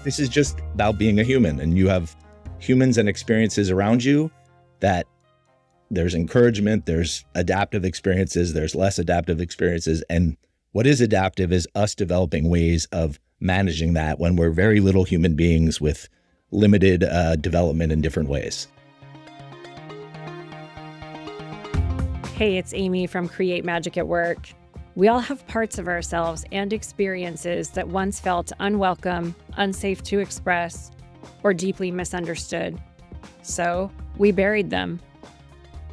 This is just about being a human, and you have humans and experiences around you that there's encouragement, there's adaptive experiences, there's less adaptive experiences. And what is adaptive is us developing ways of managing that when we're very little human beings with limited development in different ways. Hey, it's Amy from Create Magic at Work. We all have parts of ourselves and experiences that once felt unwelcome, unsafe to express, or deeply misunderstood. So we buried them.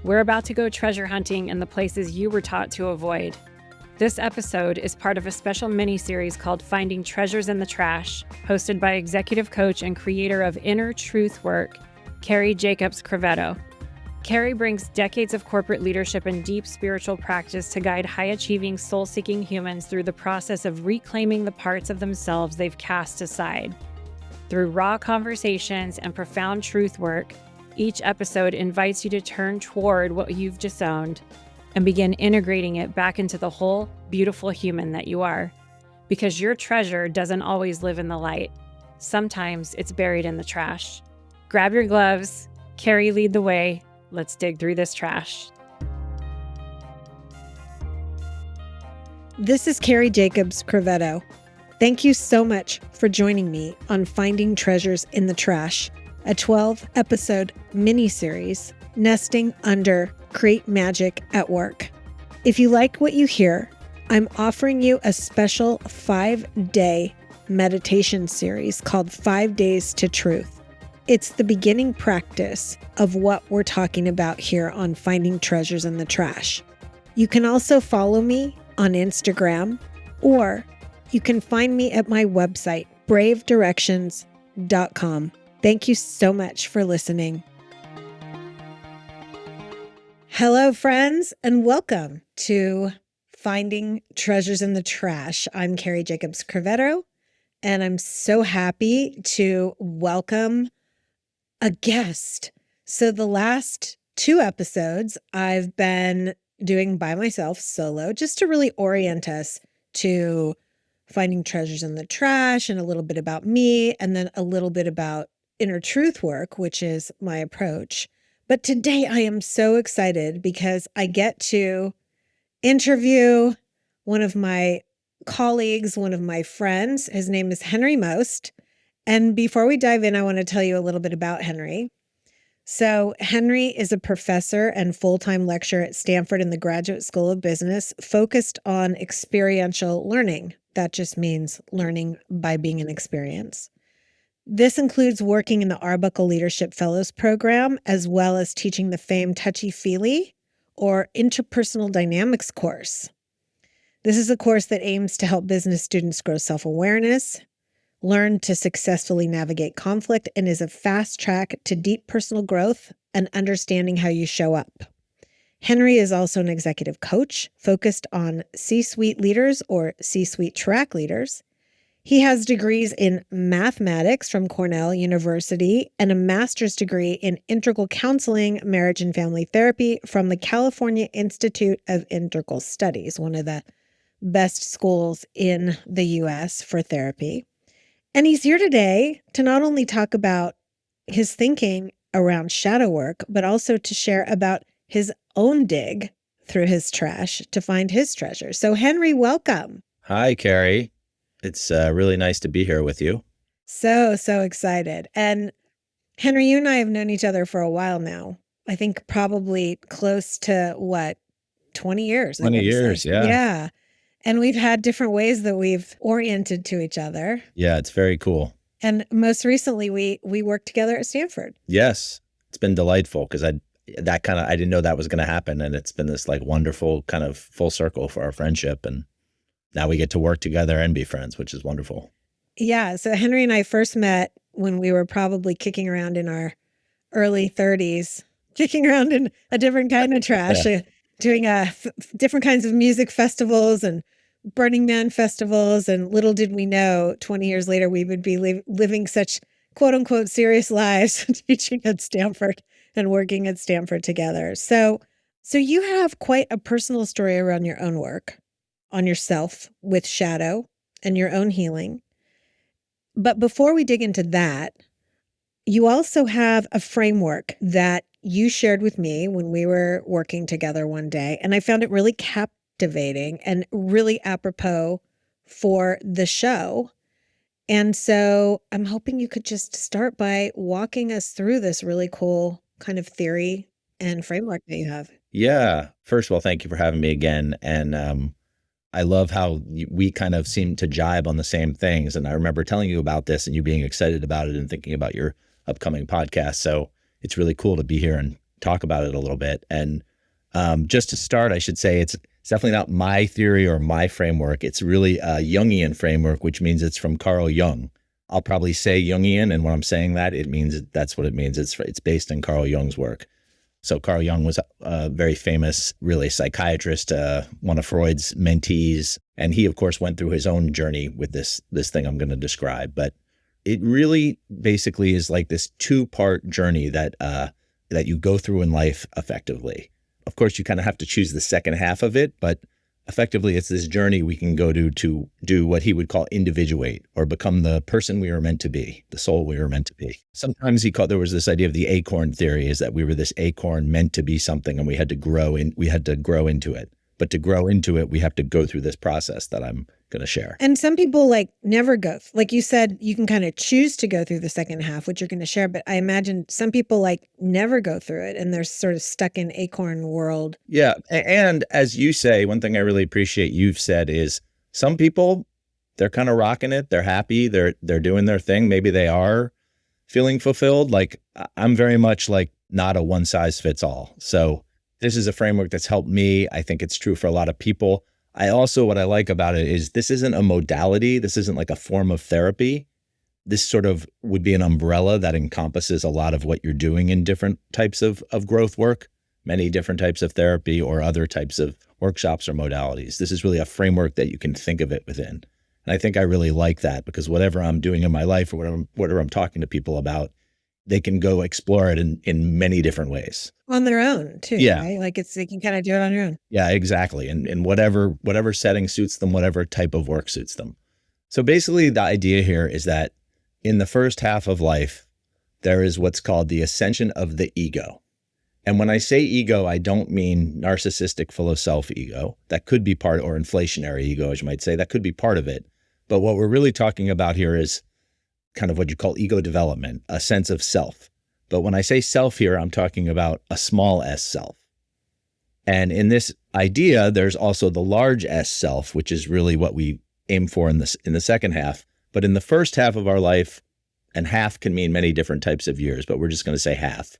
We're about to go treasure hunting in the places you were taught to avoid. This episode is part of a special mini-series called Finding Treasures in the Trash, hosted by executive coach and creator of Inner Truth Work, Cari Crevetto. Cari brings decades of corporate leadership and deep spiritual practice to guide high-achieving, soul-seeking humans through the process of reclaiming the parts of themselves they've cast aside. Through raw conversations and profound truth work, each episode invites you to turn toward what you've disowned and begin integrating it back into the whole, beautiful human that you are. Because your treasure doesn't always live in the light. Sometimes it's buried in the trash. Grab your gloves, Cari lead the way. Let's dig through this trash. This is Cari Crevetto. Thank you so much for joining me on Finding Treasures in the Trash, a 12-episode mini-series nesting under Create Magic at Work. If you like what you hear, I'm offering you a special 5-day meditation series called 5 Days to Truth. It's the beginning practice of what we're talking about here on Finding Treasures in the Trash. You can also follow me on Instagram, or you can find me at my website, bravedirections.com. Thank you so much for listening. Hello, friends, and welcome to Finding Treasures in the Trash. I'm Cari Crevetto, and I'm so happy to welcome a guest. So the last 2 episodes I've been doing by myself solo, just to really orient us to finding treasures in the trash and a little bit about me, and then a little bit about inner truth work, which is my approach. But today I am so excited because I get to interview one of my colleagues, one of my friends. His name is Henry Most. And before we dive in, I want to tell you a little bit about Henry. So Henry is a professor and full-time lecturer at Stanford in the Graduate School of Business, focused on experiential learning. That just means learning by being an experience. This includes working in the Arbuckle Leadership Fellows Program, as well as teaching the famed Touchy-Feely or Interpersonal Dynamics course. This is a course that aims to help business students grow self-awareness, learn to successfully navigate conflict, and is a fast track to deep personal growth and understanding how you show up. Henry is also an executive coach focused on C-suite leaders or C-suite track leaders. He has degrees in mathematics from Cornell University and a master's degree in integral counseling, marriage, and family therapy from the California Institute of Integral Studies, one of the best schools in the U.S. for therapy. And he's here today to not only talk about his thinking around shadow work, but also to share about his own dig through his trash to find his treasure. So Henry, welcome. Hi, Cari. It's really nice to be here with you. So excited. And Henry, you and I have known each other for a while now. I think probably close to 20 years? 20 years, yeah. Yeah. And we've had different ways that we've oriented to each other. Yeah, it's very cool. And most recently, we worked together at Stanford. Yes, it's been delightful because I didn't know that was going to happen, and it's been this wonderful kind of full circle for our friendship, and now we get to work together and be friends, which is wonderful. Yeah. So Henry and I first met when we were probably kicking around in our early 30s, kicking around in a different kind of trash, doing different kinds of music festivals and Burning Man festivals. And little did we know, 20 years later, we would be living such quote unquote serious lives, teaching at Stanford and working at Stanford together. So you have quite a personal story around your own work on yourself with shadow and your own healing. But before we dig into that, you also have a framework that you shared with me when we were working together one day. And I found it really captivating and really apropos for the show. And so I'm hoping you could just start by walking us through this really cool kind of theory and framework that you have. Yeah. First of all, thank you for having me again. And I love how we kind of seem to jibe on the same things. And I remember telling you about this and you being excited about it and thinking about your upcoming podcast. So it's really cool to be here and talk about it a little bit. And just to start, I should say it's definitely not my theory or my framework. It's really a Jungian framework, which means it's from Carl Jung. I'll probably say Jungian, and when I'm saying that, it means that's what it means. It's based on Carl Jung's work. So Carl Jung was a very famous, really psychiatrist, one of Freud's mentees, and he, of course, went through his own journey with this thing I'm going to describe. But it really basically is like this two-part journey that you go through in life effectively. Of course, you kind of have to choose the second half of it, but effectively, it's this journey we can go to do what he would call individuate, or become the person we were meant to be, the soul we were meant to be. Sometimes there was this idea of the acorn theory, is that we were this acorn meant to be something, and we had to grow into it. But to grow into it, we have to go through this process that I'm going to share. And some people never go, like you said, you can kind of choose to go through the second half, which you're going to share. But I imagine some people never go through it and they're sort of stuck in acorn world. Yeah. And as you say, one thing I really appreciate you've said is some people, they're kind of rocking it. They're happy. They're doing their thing. Maybe they are feeling fulfilled. I'm very much not a one size fits all. So this is a framework that's helped me. I think it's true for a lot of people. What I like about it is this isn't a modality. This isn't like a form of therapy. This sort of would be an umbrella that encompasses a lot of what you're doing in different types of growth work, many different types of therapy or other types of workshops or modalities. This is really a framework that you can think of it within. And I think I really like that, because whatever I'm doing in my life or whatever I'm talking to people about, they can go explore it in many different ways. On their own too, yeah. Right? They can kind of do it on your own. Yeah, exactly. And whatever setting suits them, whatever type of work suits them. So basically the idea here is that in the first half of life, there is what's called the ascension of the ego. And when I say ego, I don't mean narcissistic, full of self ego. That could be part, or inflationary ego, as you might say, that could be part of it. But what we're really talking about here is kind of what you call ego development, a sense of self. But when I say self here, I'm talking about a small s self. And in this idea, there's also the large s self, which is really what we aim for in the second half. But in the first half of our life, and half can mean many different types of years, but we're just going to say half,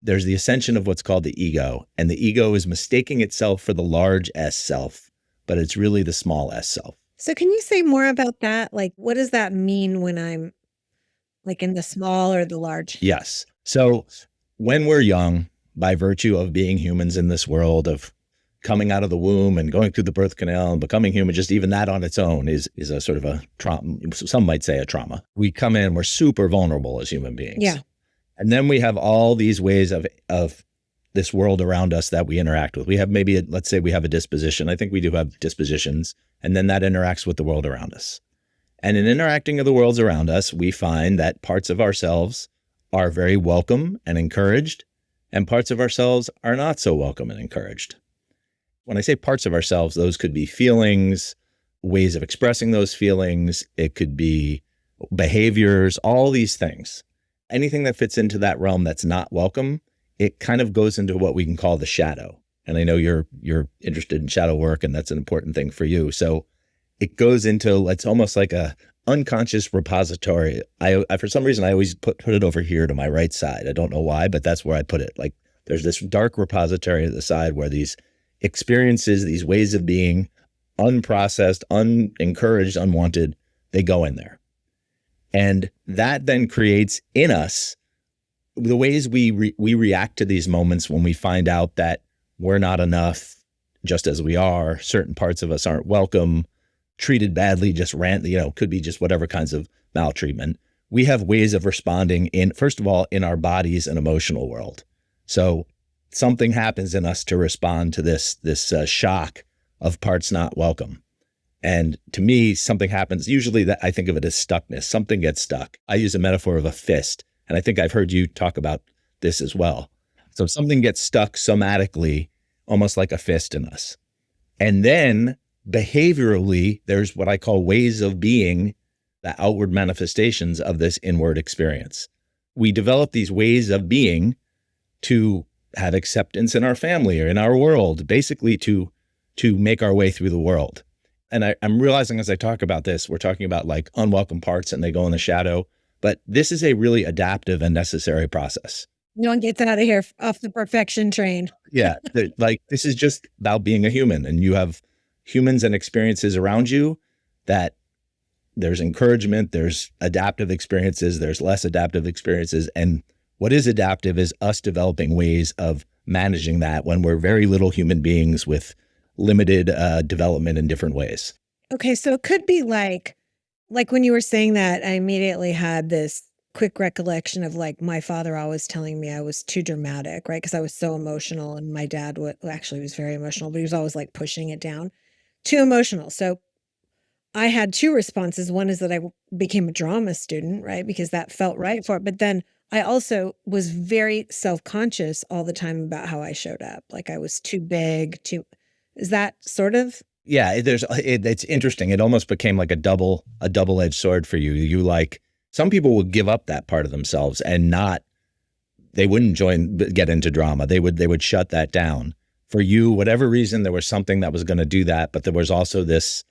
there's the ascension of what's called the ego. And the ego is mistaking itself for the large s self, but it's really the small s self. So can you say more about that? What does that mean when I'm in the small or the large? Yes. So when we're young, by virtue of being humans in this world, of coming out of the womb and going through the birth canal and becoming human, just even that on its own is a sort of a trauma. Some might say a trauma. We come in, we're super vulnerable as human beings. Yeah. And then we have all these ways of this world around us that we interact with. We have let's say we have a disposition. I think we do have dispositions, and then that interacts with the world around us. And in interacting with the worlds around us, we find that parts of ourselves are very welcome and encouraged, and parts of ourselves are not so welcome and encouraged. When I say parts of ourselves, those could be feelings, ways of expressing those feelings. It could be behaviors, all these things. Anything that fits into that realm that's not welcome, it kind of goes into what we can call the shadow. And I know you're interested in shadow work, and that's an important thing for you. So it goes into, it's almost like a unconscious repository. I for some reason, I always put it over here to my right side. I don't know why, but that's where I put it. There's this dark repository at the side where these experiences, these ways of being, unprocessed, unencouraged, unwanted, they go in there. And that then creates in us the ways we react to these moments when we find out that we're not enough just as we are. Certain parts of us aren't welcome, treated badly, just could be just whatever kinds of maltreatment. We have ways of responding first of all, in our bodies and emotional world. So something happens in us to respond to this shock of parts not welcome. And to me, something happens. Usually that I think of it as stuckness. Something gets stuck. I use a metaphor of a fist. And I think I've heard you talk about this as well. So something gets stuck somatically, almost like a fist in us. And then behaviorally, there's what I call ways of being, the outward manifestations of this inward experience. We develop these ways of being to have acceptance in our family or in our world, basically to make our way through the world. And I'm realizing as I talk about this, we're talking about like unwelcome parts and they go in the shadow, but this is a really adaptive and necessary process. No one gets out of here off the perfection train. Yeah. Like this is just about being a human, and you have humans and experiences around you that there's encouragement, there's adaptive experiences, there's less adaptive experiences. And what is adaptive is us developing ways of managing that when we're very little human beings with limited development in different ways. Okay, so it could be like when you were saying that, I immediately had this quick recollection of like my father always telling me I was too dramatic, right? Because I was so emotional, and my dad actually was very emotional, but he was always like pushing it down. Too emotional. So I had two responses. One is that I became a drama student, right? Because that felt right for it. But then I also was very self-conscious all the time about how I showed up. Like I was too big, is that sort of? Yeah, it's interesting. It almost became like a double-edged sword for you. You like, some people would give up that part of themselves and they wouldn't get into drama. They would shut that down. For you, whatever reason, there was something that was going to do that, but there was also this,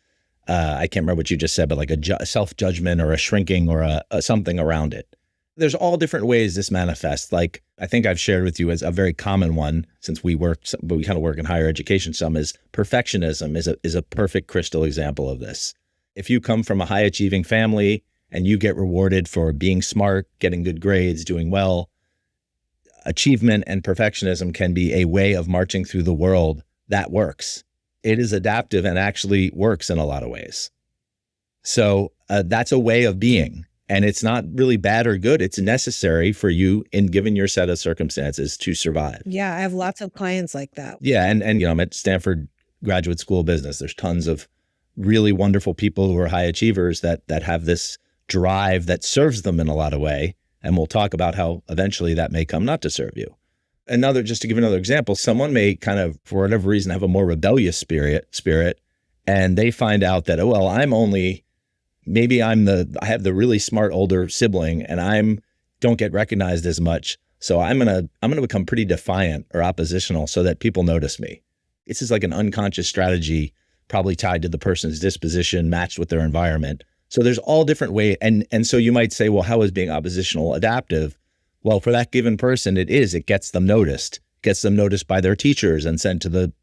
I can't remember what you just said, but like a self-judgment or a shrinking or a something around it. There's all different ways this manifests. Like I think I've shared with you as a very common one, since we kind of work in higher education some, is perfectionism is a perfect crystal example of this. If you come from a high achieving family and you get rewarded for being smart, getting good grades, doing well, achievement and perfectionism can be a way of marching through the world that works. It is adaptive and actually works in a lot of ways. So that's a way of being. And it's not really bad or good. It's necessary for you in given your set of circumstances to survive. Yeah, I have lots of clients like that. Yeah. And I'm at Stanford Graduate School of Business. There's tons of really wonderful people who are high achievers that have this drive that serves them in a lot of way. And we'll talk about how eventually that may come not to serve you. Just to give another example, someone may kind of, for whatever reason, have a more rebellious spirit, and they find out that, I have the really smart older sibling and don't get recognized as much. So I'm going to become pretty defiant or oppositional so that people notice me. This is like an unconscious strategy, probably tied to the person's disposition, matched with their environment. So there's all different ways. And so you might say, well, how is being oppositional adaptive? Well, for that given person, it gets them noticed by their teachers and sent to the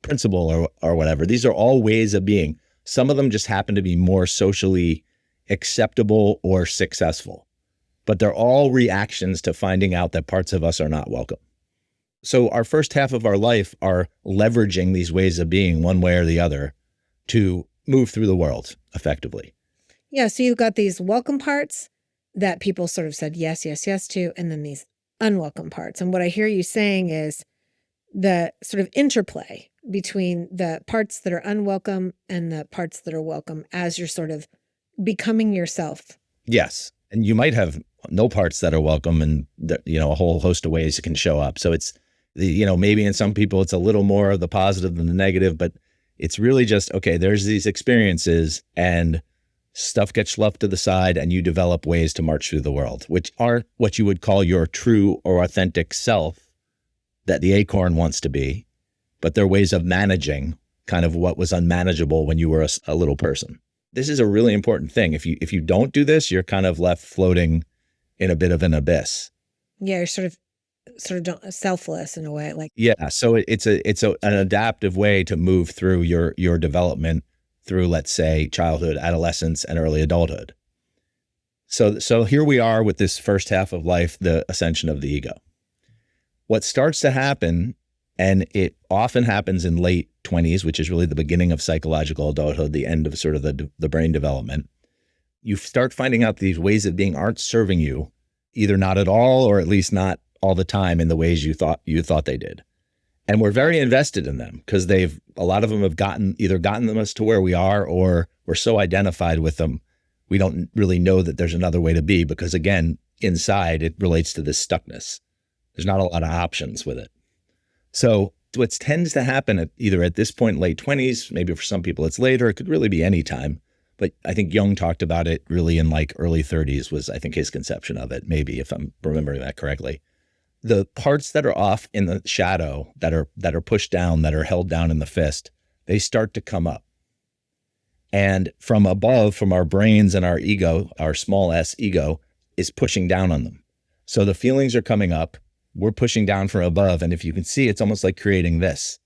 principal or whatever. These are all ways of being. Some of them just happen to be more socially acceptable or successful, but they're all reactions to finding out that parts of us are not welcome. So our first half of our life are leveraging these ways of being one way or the other to move through the world effectively. Yeah. So you've got these welcome parts that people sort of said yes, yes, yes to, and then these unwelcome parts. And what I hear you saying is the sort of interplay between the parts that are unwelcome and the parts that are welcome as you're sort of becoming yourself. Yes. And you might have no parts that are welcome, and a whole host of ways it can show up. So it's, maybe in some people it's a little more of the positive than the negative, but it's really just, okay, there's these experiences and stuff gets sloughed to the side and you develop ways to march through the world, which are what you would call your true or authentic self that the acorn wants to be. But they're ways of managing kind of what was unmanageable when you were a little person. This is a really important thing. If you don't do this, you're kind of left floating in a bit of an abyss. Yeah, you're sort of selfless in a way. Like, yeah, so it's an adaptive way to move through your development through, let's say, childhood, adolescence, and early adulthood. So here we are with this first half of life, the ascension of the ego. What starts to happen, and it often happens in late 20s, which is really the beginning of psychological adulthood, the end of sort of the brain development. You start finding out these ways of being aren't serving you, either not at all, or at least not all the time in the ways you thought they did. And we're very invested in them because a lot of them have either gotten us to where we are, or we're so identified with them, we don't really know that there's another way to be, because again, inside it relates to this stuckness. There's not a lot of options with it. So what tends to happen either at this point, late 20s, maybe for some people it's later, it could really be any time. But I think Jung talked about it really in like early 30s was, I think, his conception of it, maybe, if I'm remembering that correctly. The parts that are off in the shadow, that are pushed down, that are held down in the fist, they start to come up. And from above, from our brains and our ego, our small s ego, is pushing down on them. So the feelings are coming up, we're pushing down from above. And if you can see, it's almost like creating this.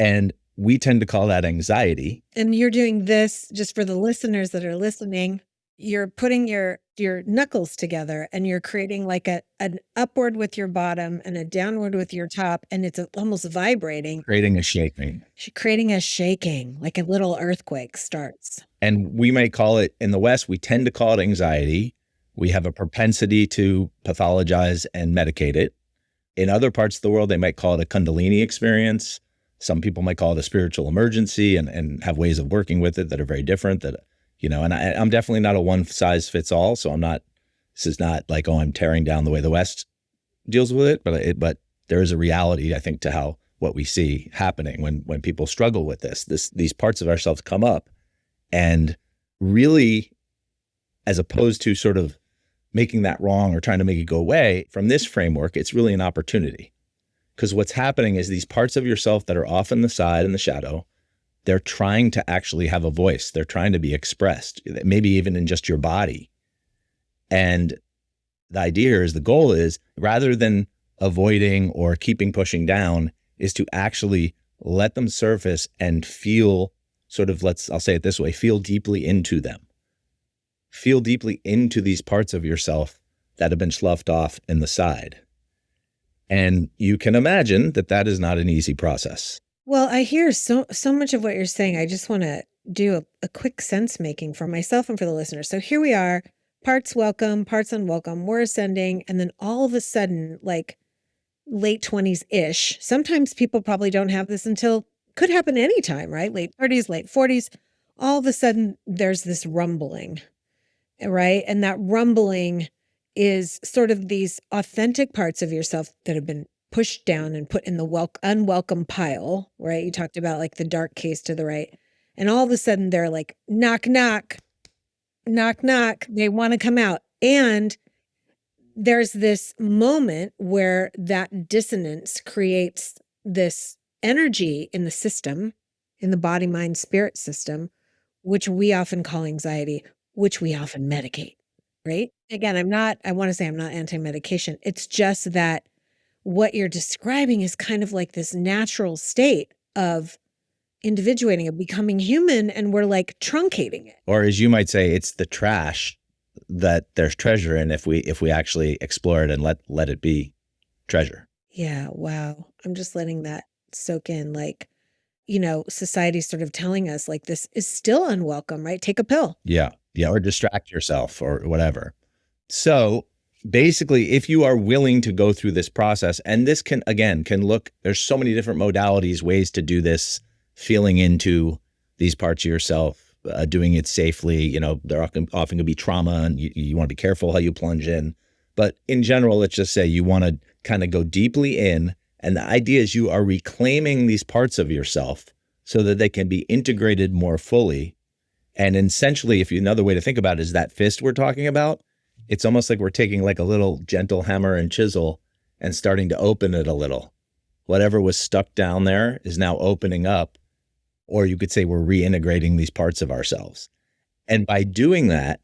And we tend to call that anxiety. And you're doing this, just for the listeners that are listening, you're putting your knuckles together and you're creating like an upward with your bottom and a downward with your top. And it's almost vibrating. Creating a shaking. Creating a shaking, like a little earthquake starts. And we may call it, in the West, we tend to call it anxiety. We have a propensity to pathologize and medicate it. In other parts of the world, they might call it a Kundalini experience. Some people might call it a spiritual emergency and have ways of working with it that are very different. That, and I'm definitely not a one size fits all. So this is not like, oh, I'm tearing down the way the West deals with it. But there is a reality, I think, to what we see happening when people struggle with these parts of ourselves come up, and really, as opposed to sort of making that wrong or trying to make it go away, from this framework, it's really an opportunity. Because what's happening is these parts of yourself that are off in the side, in the shadow, they're trying to actually have a voice. They're trying to be expressed, maybe even in just your body. And the idea is, the goal is, rather than avoiding or keeping pushing down, is to actually let them surface and feel sort of, I'll say it this way, feel deeply into them. Feel deeply into these parts of yourself that have been sloughed off in the side. And you can imagine that is not an easy process. Well, I hear so much of what you're saying. I just want to do a quick sense making for myself and for the listeners. So here we are, parts welcome, parts unwelcome, we're ascending. And then all of a sudden, like late 20s-ish, sometimes people probably don't have this until, could happen anytime, right? Late 30s, late 40s, all of a sudden there's this rumbling, right? And that rumbling is sort of these authentic parts of yourself that have been pushed down and put in the unwelcome pile, right? You talked about like the dark case to the right. And all of a sudden they're like, knock, knock, knock, knock. They want to come out. And there's this moment where that dissonance creates this energy in the system, in the body, mind, spirit system, which we often call anxiety, which we often medicate. Right? Again, I want to say I'm not anti-medication. It's just that what you're describing is kind of like this natural state of individuating, of becoming human, and we're like truncating it. Or as you might say, it's the trash that there's treasure in if we actually explore it and let it be treasure. Yeah, wow. I'm just letting that soak in. Like, society's sort of telling us like this is still unwelcome, right? Take a pill. Yeah, or distract yourself or whatever. So basically, if you are willing to go through this process, and this can look, there's so many different modalities, ways to do this, feeling into these parts of yourself, doing it safely. There often can be trauma, and you want to be careful how you plunge in. But in general, let's just say you want to kind of go deeply in. And the idea is you are reclaiming these parts of yourself so that they can be integrated more fully. And essentially, another way to think about it is that fist we're talking about, it's almost like we're taking like a little gentle hammer and chisel and starting to open it a little. Whatever was stuck down there is now opening up, or you could say we're reintegrating these parts of ourselves. And by doing that,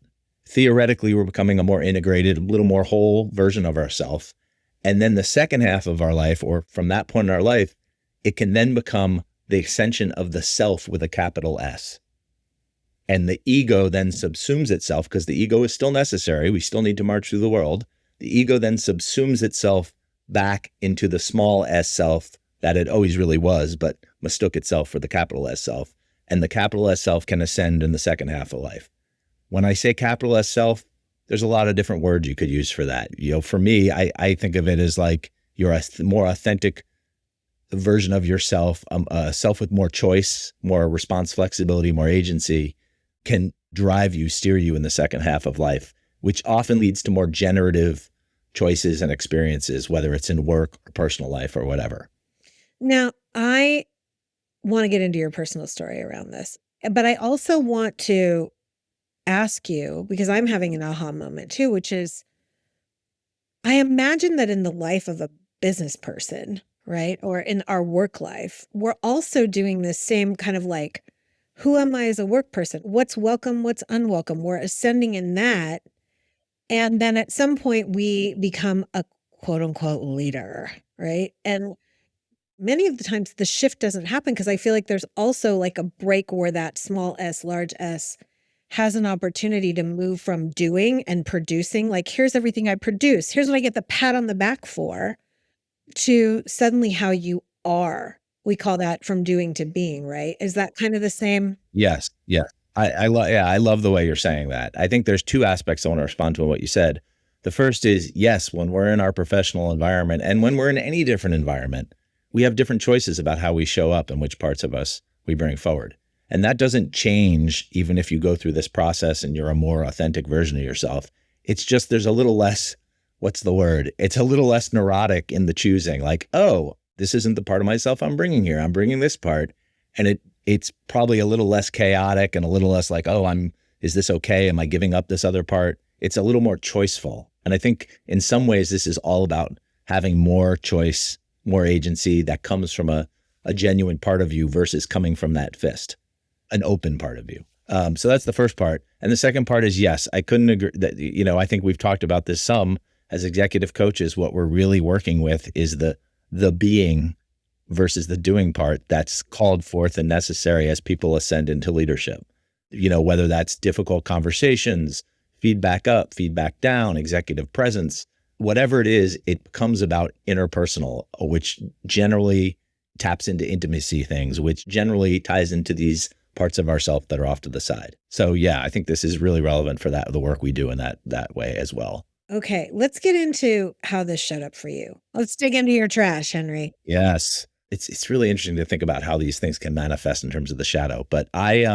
theoretically, we're becoming a more integrated, a little more whole version of ourselves. And then the second half of our life, or from that point in our life, it can then become the extension of the self with a capital S. And the ego then subsumes itself, because the ego is still necessary. We still need to march through the world. The ego then subsumes itself back into the small s self that it always really was, but mistook itself for the capital S self. And the capital S self can ascend in the second half of life. When I say capital S self, there's a lot of different words you could use for that. For me, I think of it as like you're a more authentic version of yourself, a self with more choice, more response flexibility, more agency, can drive you, steer you in the second half of life, which often leads to more generative choices and experiences, whether it's in work or personal life or whatever. Now, I want to get into your personal story around this, but I also want to ask you, because I'm having an aha moment too, which is I imagine that in the life of a business person, right, or in our work life, we're also doing this same kind of like, who am I as a work person? What's welcome? What's unwelcome? We're ascending in that. And then at some point, we become a quote unquote leader, right? And many of the times the shift doesn't happen because I feel like there's also like a break where that small s, large S has an opportunity to move from doing and producing, like, here's everything I produce, here's what I get the pat on the back for, to suddenly how you are. We call that from doing to being, right? Is that kind of the same? Yes. Yeah. I love the way you're saying that. I think there's two aspects I want to respond to what you said. The first is, yes, when we're in our professional environment and when we're in any different environment, we have different choices about how we show up and which parts of us we bring forward. And that doesn't change even if you go through this process and you're a more authentic version of yourself. It's just there's a little less, what's the word? It's a little less neurotic in the choosing. Like, oh, this isn't the part of myself I'm bringing here. I'm bringing this part. And it's probably a little less chaotic and a little less like, oh, is this okay? Am I giving up this other part? It's a little more choiceful. And I think in some ways, this is all about having more choice, more agency that comes from a genuine part of you versus coming from that fist, an open part of you. So that's the first part. And the second part is, yes, I couldn't agree that, I think we've talked about this some as executive coaches. What we're really working with is the being versus the doing part that's called forth and necessary as people ascend into leadership. Whether that's difficult conversations, feedback up, feedback down, executive presence, whatever it is, it becomes about interpersonal, which generally taps into intimacy things, which generally ties into these parts of ourself that are off to the side. So yeah, I think this is really relevant for the work we do in that way as well. Okay, let's get into how this showed up for you. Let's dig into your trash, Henry. Yes. It's really interesting to think about how these things can manifest in terms of the shadow. But I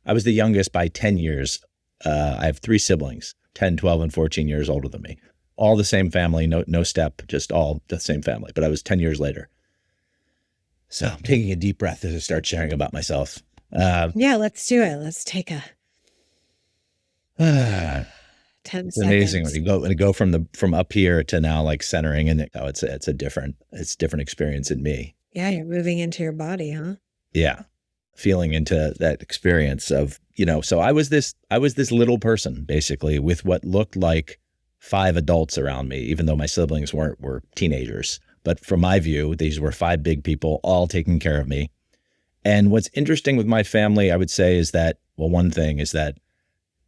was the youngest by 10 years. I have 3 siblings, 10, 12, and 14 years older than me. All the same family, no step, just all the same family. But I was 10 years later. So I'm taking a deep breath as I start sharing about myself. Yeah, let's do it. Let's take a 10 it's seconds. amazing when you go from up here to now like centering, and it's a different experience in me. Yeah, you're moving into your body, huh? Yeah. Feeling into that experience of, so I was this little person basically with what looked like 5 adults around me, even though my siblings were teenagers. But from my view, these were 5 big people all taking care of me. And what's interesting with my family, I would say, is that, well, one thing is that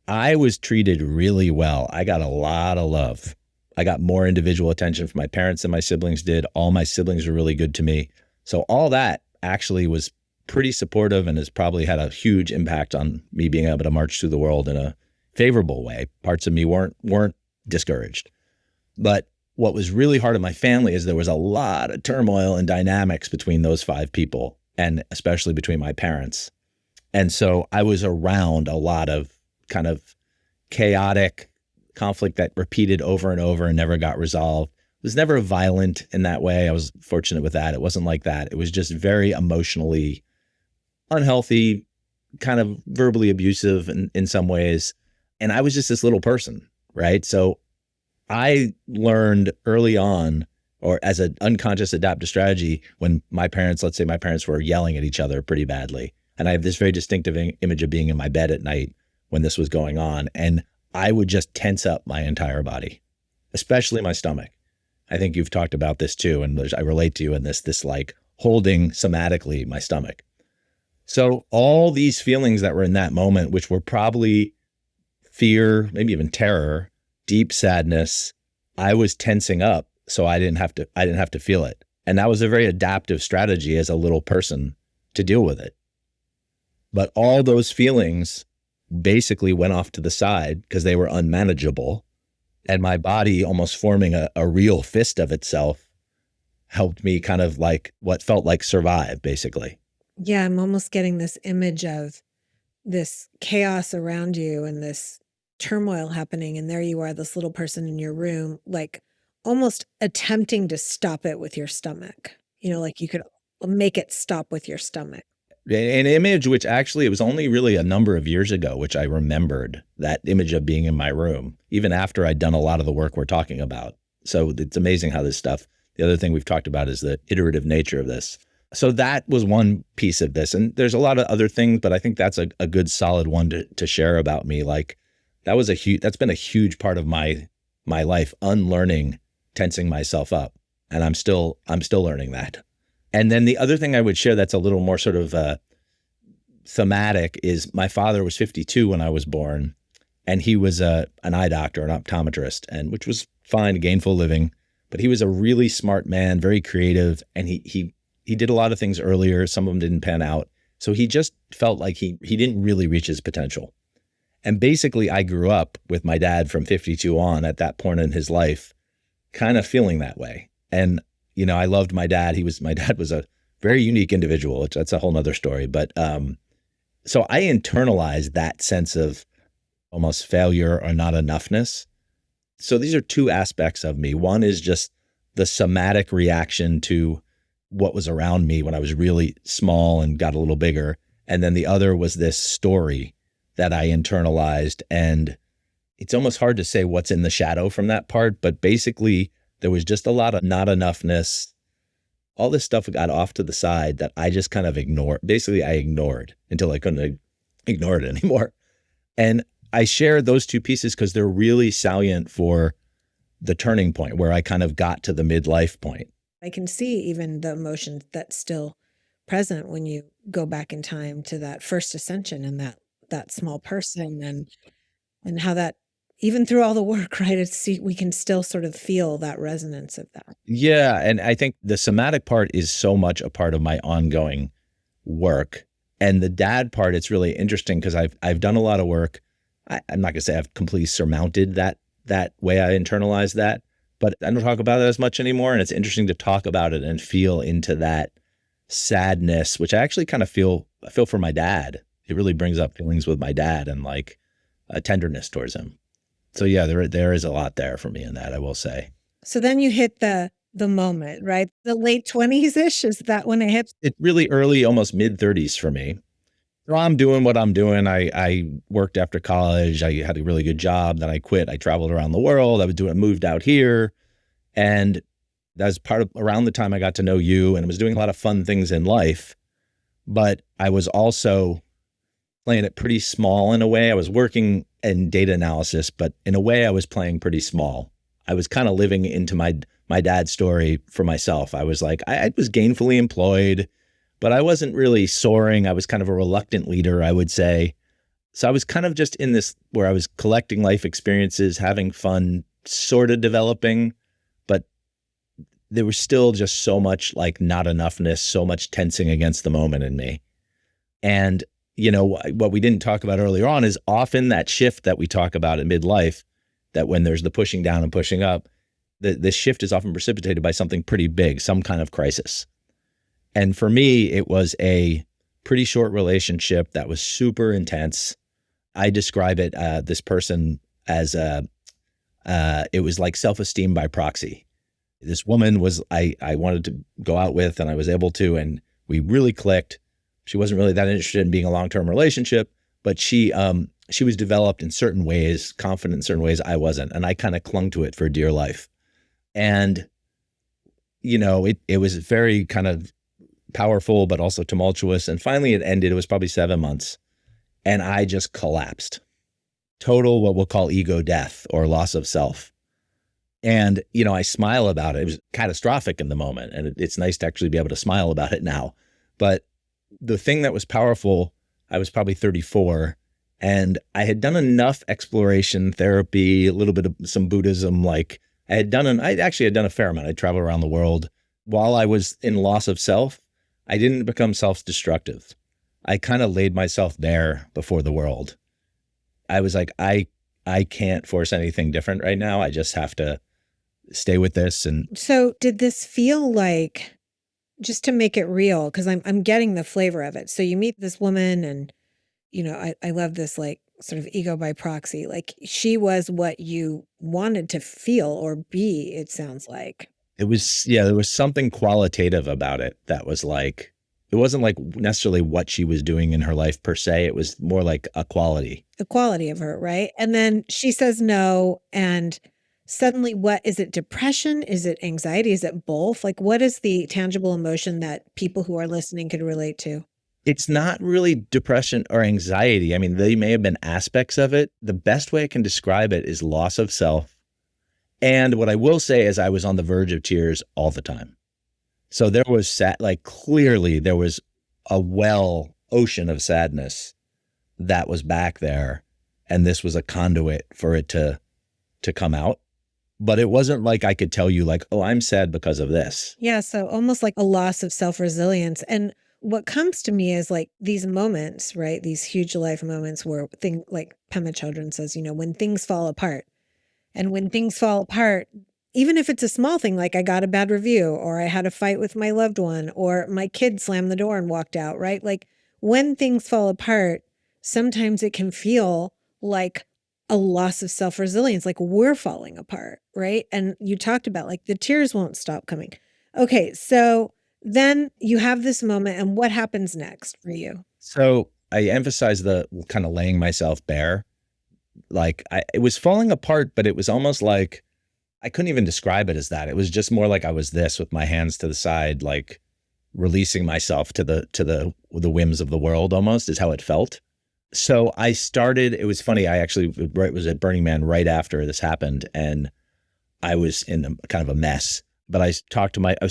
I was treated really well. I got a lot of love. I got more individual attention from my parents than my siblings did. All my siblings were really good to me. So all that actually was pretty supportive and has probably had a huge impact on me being able to march through the world in a favorable way. Parts of me weren't discouraged. But what was really hard in my family is there was a lot of turmoil and dynamics between those 5 people, and especially between my parents. And so I was around a lot of kind of chaotic conflict that repeated over and over and never got resolved. It was never violent in that way. I was fortunate with that. It wasn't like that. It was just very emotionally unhealthy, kind of verbally abusive in some ways. And I was just this little person, right? So I learned early on, or as an unconscious adaptive strategy, when let's say my parents were yelling at each other pretty badly. And I have this very distinctive image of being in my bed at night when this was going on. And I would just tense up my entire body, especially my stomach. I think you've talked about this too. And I relate to you in this like holding somatically my stomach. So all these feelings that were in that moment, which were probably fear, maybe even terror, deep sadness, I was tensing up so I didn't have to feel it. And that was a very adaptive strategy as a little person to deal with it. But all those feelings basically went off to the side because they were unmanageable. And my body, almost forming a real fist of itself, helped me kind of like what felt like survive, basically. Yeah, I'm almost getting this image of this chaos around you and this turmoil happening. And there you are, this little person in your room, like almost attempting to stop it with your stomach. Like you could make it stop with your stomach. An image which actually, it was only really a number of years ago, which I remembered that image of being in my room, even after I'd done a lot of the work we're talking about. So it's amazing how this stuff, the other thing we've talked about is the iterative nature of this. So that was one piece of this. And there's a lot of other things, but I think that's a good solid one to share about me. Like that's been a huge part of my life, unlearning, tensing myself up. And I'm still learning that. And then the other thing I would share that's a little more sort of thematic is my father was 52 when I was born, and he was an eye doctor, an optometrist, and which was fine, gainful living. But he was a really smart man, very creative, and he did a lot of things earlier. Some of them didn't pan out. So he just felt like he didn't really reach his potential. And basically, I grew up with my dad from 52 on at that point in his life, kind of feeling that way. And I loved my dad. My dad was a very unique individual, which that's a whole nother story. But so I internalized that sense of almost failure or not enoughness. So these are two aspects of me. One is just the somatic reaction to what was around me when I was really small and got a little bigger. And then the other was this story that I internalized. And it's almost hard to say what's in the shadow from that part, but basically there was just a lot of not enoughness. All this stuff got off to the side that I just kind of ignored. Basically, I ignored until I couldn't ignore it anymore. And I share those two pieces because they're really salient for the turning point where I kind of got to the midlife point. I can see even the emotions that's still present when you go back in time to that first ascension and that small person and how that, even through all the work, right, we can still sort of feel that resonance of that. Yeah. And I think the somatic part is so much a part of my ongoing work. And the dad part, it's really interesting because I've done a lot of work. I'm not going to say I've completely surmounted that way I internalize that, but I don't talk about it as much anymore. And it's interesting to talk about it and feel into that sadness, which I actually kind of feel for my dad. It really brings up feelings with my dad and like a tenderness towards him. So yeah, there is a lot there for me in that, I will say. So then you hit the moment, right? The late 20s-ish, is that when it hit? It really early, almost mid-30s for me. So I'm doing what I'm doing. I worked after college. I had a really good job. Then I quit. I traveled around the world. Moved out here. And that was around the time I got to know you and was doing a lot of fun things in life. But I was also playing it pretty small in a way. I was working in data analysis, but in a way I was playing pretty small. I was kind of living into my dad's story for myself. I was like, I was gainfully employed, but I wasn't really soaring. I was kind of a reluctant leader, I would say. So I was kind of just in this where I was collecting life experiences, having fun, sort of developing, but there was still just so much like not enoughness, so much tensing against the moment in me. And what we didn't talk about earlier on is often that shift that we talk about in midlife, that when there's the pushing down and pushing up, the shift is often precipitated by something pretty big, some kind of crisis. And for me, it was a pretty short relationship that was super intense. I describe it, this person, as it was like self-esteem by proxy. This woman was, I wanted to go out with, and I was able to, and we really clicked. She wasn't really that interested in being a long-term relationship, but she was developed in certain ways, confident in certain ways I wasn't. And I kind of clung to it for dear life. And, it was very kind of powerful, but also tumultuous. And finally it ended. It was probably 7 months. And I just collapsed. Total, what we'll call ego death or loss of self. And, I smile about it. It was catastrophic in the moment. And it's nice to actually be able to smile about it now. But the thing that was powerful, I was probably 34, and I had done enough exploration therapy, a little bit of some Buddhism. Like I actually had done a fair amount. I traveled around the world. While I was in loss of self, I didn't become self-destructive. I kind of laid myself bare before the world. I was like, I can't force anything different right now. I just have to stay with this. And So did this feel like, just to make it real, because I'm getting the flavor of it. So you meet this woman and, I love this like sort of ego by proxy. Like she was what you wanted to feel or be, it sounds like. it was, yeah, there was something qualitative about it that was like, it wasn't like necessarily what she was doing in her life per se. It was more like a quality. The quality of her, right? And then she says no. And suddenly, what is it? Depression? Is it anxiety? Is it both? Like, what is the tangible emotion that people who are listening could relate to? It's not really depression or anxiety. I mean, they may have been aspects of it. The best way I can describe it is loss of self. And what I will say is I was on the verge of tears all the time. So there was like clearly there was a ocean of sadness that was back there. And this was a conduit for it to come out. But it wasn't like I could tell you like, oh, I'm sad because of this. Yeah. So almost like a loss of self-resilience. And what comes to me is like these moments, right? These huge life moments where like Pema Chodron says, when things fall apart. And when things fall apart, even if it's a small thing, like I got a bad review or I had a fight with my loved one or my kid slammed the door and walked out, right? Like when things fall apart, sometimes it can feel like a loss of self-resilience, like we're falling apart, right? And you talked about like the tears won't stop coming. Okay, so then you have this moment and what happens next for you? So I emphasize the kind of laying myself bare. Like it was falling apart, but it was almost like I couldn't even describe it as that. It was just more like I was this with my hands to the side, like releasing myself to the whims of the world almost is how it felt. So I started, it was funny. I actually was at Burning Man right after this happened and I was in kind of a mess, but I was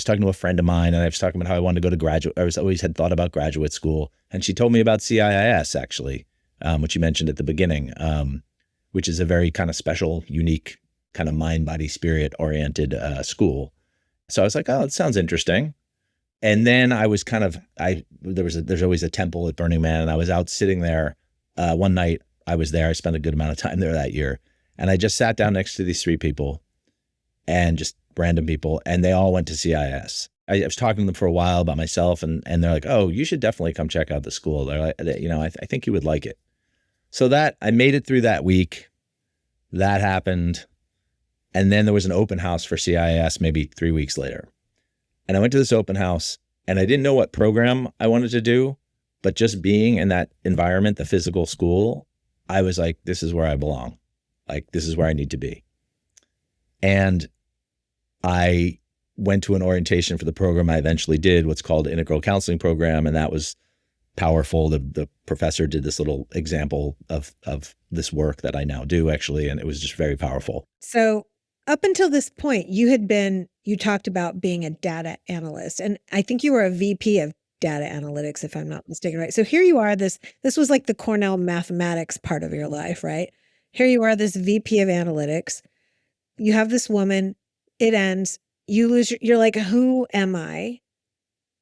talking to a friend of mine and I was talking about how I wanted to go to graduate. Always had thought about graduate school. And she told me about CIIS actually, which you mentioned at the beginning, which is a very kind of special, unique kind of mind, body, spirit oriented school. So I was like, oh, it sounds interesting. And then I was there's always a temple at Burning Man and I was out sitting there. One night I was there. I spent a good amount of time there that year. And I just sat down next to these three people and just random people. And they all went to CIS. I was talking to them for a while about myself and they're like, oh, you should definitely come check out the school. They're like, I think you would like it. So that I made it through that week. That happened. And then there was an open house for CIS maybe 3 weeks later. And I went to this open house and I didn't know what program I wanted to do, but just being in that environment, the physical school, I was like, this is where I belong. Like, this is where I need to be. And I went to an orientation for the program I eventually did, what's called Integral Counseling Program. And that was powerful. The professor did this little example of this work that I now do actually. And it was just very powerful. So up until this point, you talked about being a data analyst, and I think you were a VP of data analytics, if I'm not mistaken, right? So here you are, this was like the Cornell mathematics part of your life, right? Here you are, this VP of analytics. You have this woman, it ends, you're like, who am I?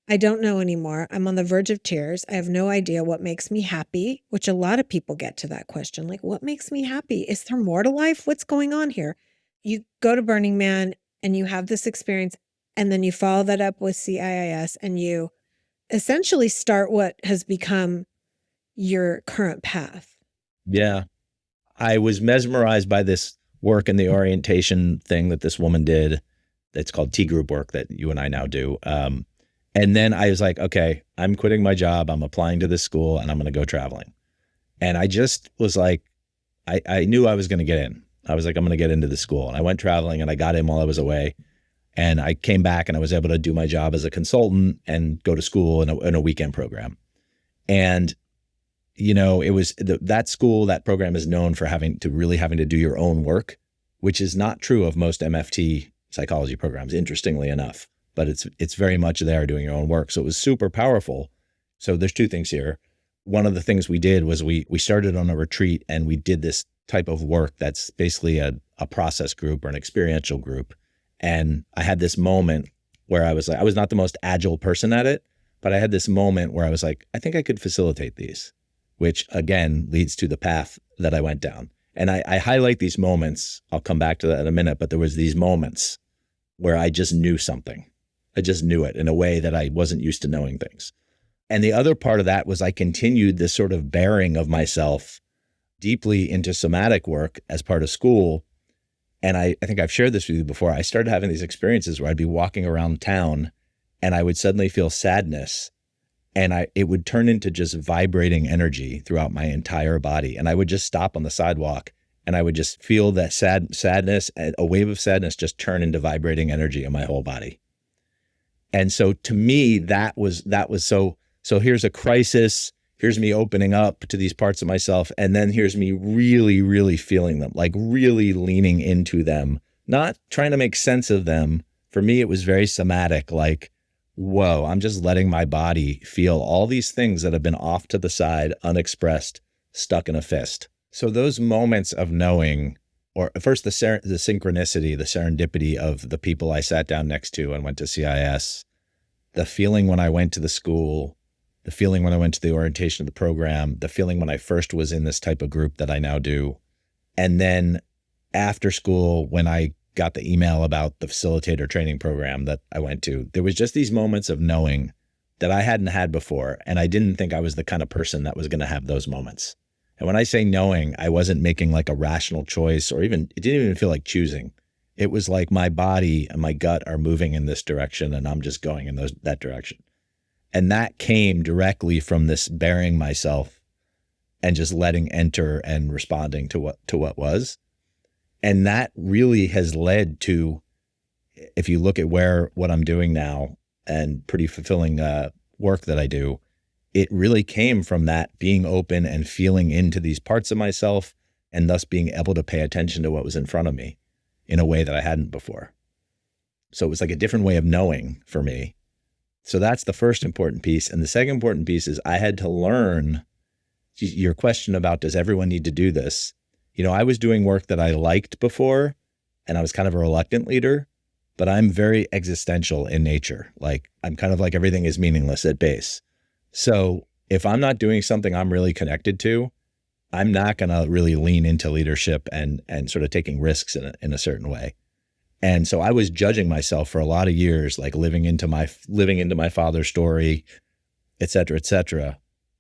I don't know anymore. I'm on the verge of tears. I have no idea what makes me happy, which a lot of people get to that question. Like, what makes me happy? Is there more to life? What's going on here? You go to Burning Man and you have this experience and then you follow that up with CIIS and you essentially start what has become your current path. Yeah. I was mesmerized by this work in the orientation thing that this woman did. It's called T group work that you and I now do. And then I was like, okay, I'm quitting my job. I'm applying to this school and I'm going to go traveling. And I just was like, I knew I was going to get in. I was like, I'm going to get into the school. And I went traveling and I got in while I was away. And I came back and I was able to do my job as a consultant and go to school in a weekend program. And, it was that school, that program is known for having to do your own work, which is not true of most MFT psychology programs, interestingly enough. But it's very much there doing your own work. So it was super powerful. So there's two things here. One of the things we did was we started on a retreat and we did this type of work that's basically a process group or an experiential group. And I had this moment where I was like, I was not the most agile person at it, but I had this moment where I was like, I think I could facilitate these, which again leads to the path that I went down. And I highlight these moments. I'll come back to that in a minute, but there was these moments where I just knew something. I just knew it in a way that I wasn't used to knowing things. And the other part of that was I continued this sort of bearing of myself deeply into somatic work as part of school. And I think I've shared this with you before. I started having these experiences where I'd be walking around town and I would suddenly feel sadness, and it would turn into just vibrating energy throughout my entire body. And I would just stop on the sidewalk and I would just feel that sadness, a wave of sadness just turn into vibrating energy in my whole body. And so to me, that was so here's a crisis, here's me opening up to these parts of myself, and then here's me really, really feeling them, like really leaning into them, not trying to make sense of them. For me, it was very somatic, like, whoa, I'm just letting my body feel all these things that have been off to the side, unexpressed, stuck in a fist. So those moments of knowing, or first the synchronicity, the serendipity of the people I sat down next to and went to CIS, the feeling when I went to the school, the feeling when I went to the orientation of the program, the feeling when I first was in this type of group that I now do. And then after school, when I got the email about the facilitator training program that I went to, there was just these moments of knowing that I hadn't had before. And I didn't think I was the kind of person that was going to have those moments. And when I say knowing, I wasn't making like a rational choice, or even, it didn't even feel like choosing. It was like my body and my gut are moving in this direction and I'm just going in that direction. And that came directly from this bearing myself and just letting enter and responding to what was. And that really has led to, if you look at what I'm doing now and pretty fulfilling work that I do, it really came from that being open and feeling into these parts of myself, and thus being able to pay attention to what was in front of me in a way that I hadn't before. So it was like a different way of knowing for me. So that's the first important piece. And the second important piece is I had to learn your question about, does everyone need to do this? I was doing work that I liked before, and I was kind of a reluctant leader, but I'm very existential in nature. Like, I'm kind of like everything is meaningless at base. So if I'm not doing something I'm really connected to, I'm not going to really lean into leadership and sort of taking risks in a certain way. And so I was judging myself for a lot of years, like living into my father's story, et cetera, et cetera.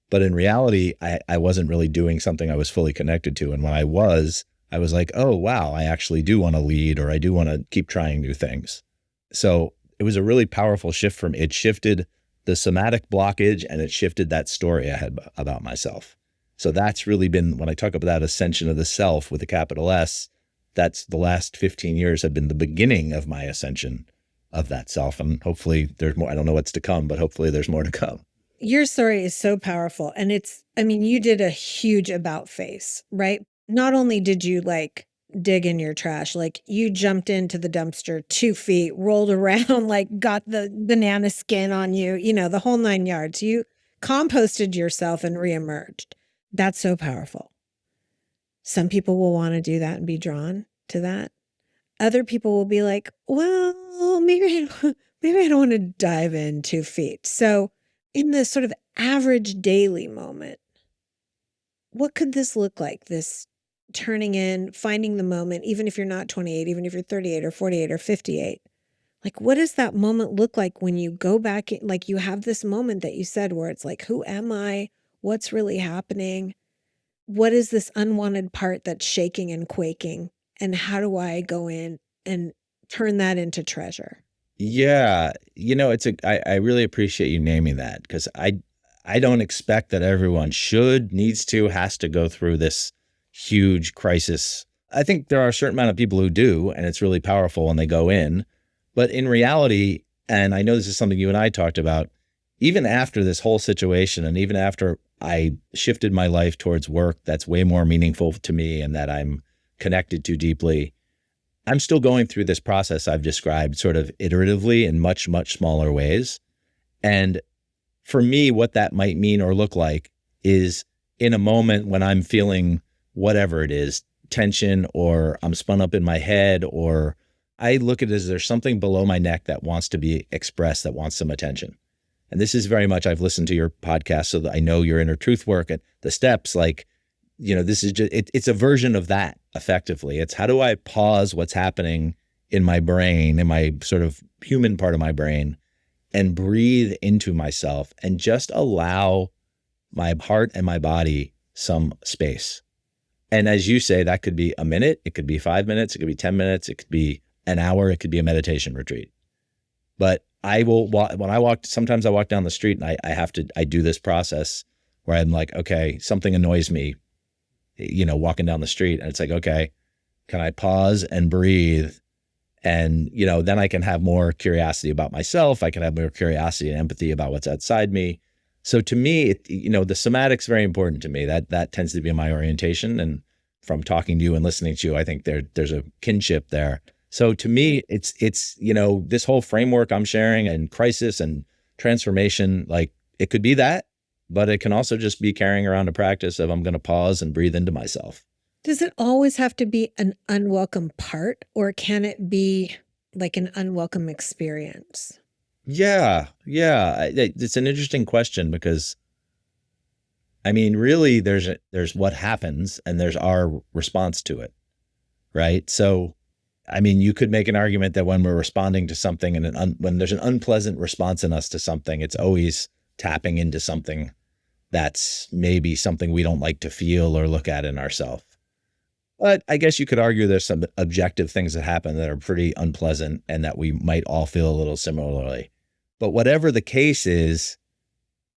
But in reality, I wasn't really doing something I was fully connected to. And when I was like, oh, wow, I actually do want to lead, or I do want to keep trying new things. So it was a really powerful shift for me. It shifted the somatic blockage, and it shifted that story I had about myself. So that's really been, when I talk about that ascension of the self with a capital S, that's the last 15 years have been the beginning of my ascension of that self. And hopefully there's more. I don't know what's to come, but hopefully there's more to come. Your story is so powerful. And you did a huge about face, right? Not only did you like dig in your trash, like you jumped into the dumpster 2 feet, rolled around, like got the banana skin on you, the whole 9 yards. You composted yourself and reemerged. That's so powerful. Some people will want to do that and be drawn to that. Other people will be like, well, maybe I don't want to dive in 2 feet. So in this sort of average daily moment, what could this look like? This turning in, finding the moment, even if you're not 28, even if you're 38 or 48 or 58. Like, what does that moment look like when you go back, like you have this moment that you said where it's like, who am I? What's really happening? What is this unwanted part that's shaking and quaking? And how do I go in and turn that into treasure? Yeah. I really appreciate you naming that, because I don't expect that everyone needs to, has to go through this huge crisis. I think there are a certain amount of people who do, and it's really powerful when they go in. But in reality, and I know this is something you and I talked about, even after this whole situation, and even after I shifted my life towards work that's way more meaningful to me and that I'm connected to deeply, I'm still going through this process I've described sort of iteratively in much, much smaller ways. And for me, what that might mean or look like is in a moment when I'm feeling whatever it is, tension, or I'm spun up in my head, or I look at it as there's something below my neck that wants to be expressed, that wants some attention. And this is very much, I've listened to your podcast, so that I know your inner truth work and the steps, like, this is just, it's a version of that effectively. It's how do I pause what's happening in my brain, in my sort of human part of my brain, and breathe into myself and just allow my heart and my body some space. And as you say, that could be a minute, it could be 5 minutes, it could be 10 minutes, it could be an hour, it could be a meditation retreat. But I will, sometimes I walk down the street and I do this process where I'm like, okay, something annoys me, walking down the street. And it's like, okay, can I pause and breathe? And, then I can have more curiosity about myself. I can have more curiosity and empathy about what's outside me. So to me, the somatic's very important to me. That tends to be my orientation. And from talking to you and listening to you, I think there's a kinship there. So to me, it's this whole framework I'm sharing and crisis and transformation, like it could be that, but it can also just be carrying around a practice of I'm going to pause and breathe into myself. Does it always have to be an unwelcome part, or can it be like an unwelcome experience? Yeah. It's an interesting question because, really, there's what happens and there's our response to it, right? So, you could make an argument that when we're responding to something and when there's an unpleasant response in us to something, it's always tapping into something that's maybe something we don't like to feel or look at in ourselves. But I guess you could argue there's some objective things that happen that are pretty unpleasant and that we might all feel a little similarly. But whatever the case is,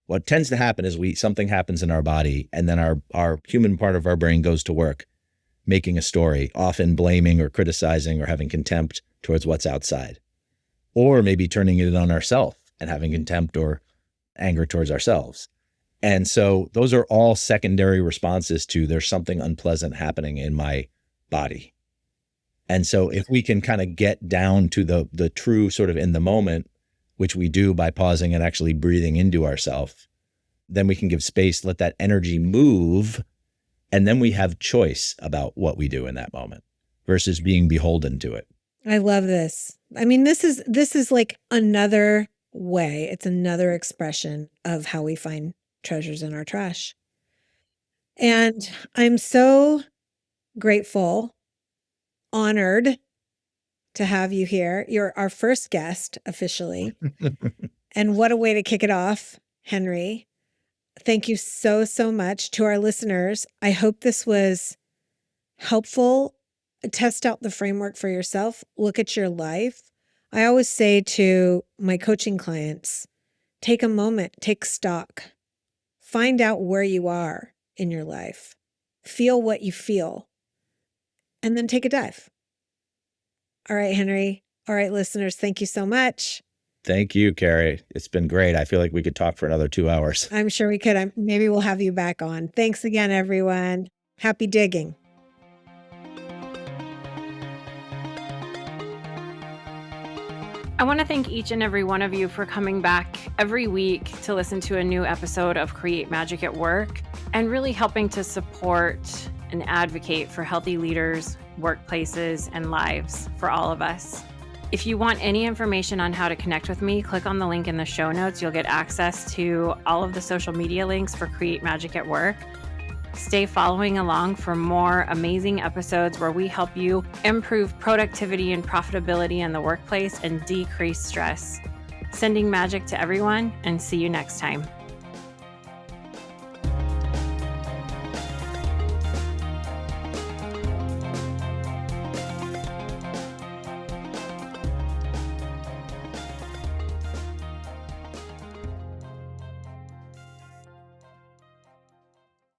what tends to happen is something happens in our body and then our human part of our brain goes to work making a story, often blaming or criticizing or having contempt towards what's outside, or maybe turning it on ourselves and having contempt or anger towards ourselves. And so those are all secondary responses to there's something unpleasant happening in my body. And so if we can kind of get down to the true sort of in the moment, which we do by pausing and actually breathing into ourselves, then we can give space, let that energy move, and then we have choice about what we do in that moment versus being beholden to it. I love this. This is like another way. It's another expression of how we find treasures in our trash. And I'm so grateful, honored to have you here. You're our first guest officially. And what a way to kick it off, Henry. Thank you so, so much to our listeners. I hope this was helpful. Test out the framework for yourself. Look at your life. I always say to my coaching clients, take a moment, take stock, find out where you are in your life, feel what you feel, and then take a dive. All right, Henry. All right, listeners, thank you so much. Thank you, Cari. It's been great. I feel like we could talk for another 2 hours. I'm sure we could. Maybe we'll have you back on. Thanks again, everyone. Happy digging. I want to thank each and every one of you for coming back every week to listen to a new episode of Create Magic at Work and really helping to support and advocate for healthy leaders, workplaces, and lives for all of us. If you want any information on how to connect with me, click on the link in the show notes. You'll get access to all of the social media links for Create Magic at Work. Stay following along for more amazing episodes where we help you improve productivity and profitability in the workplace and decrease stress. Sending magic to everyone, and see you next time.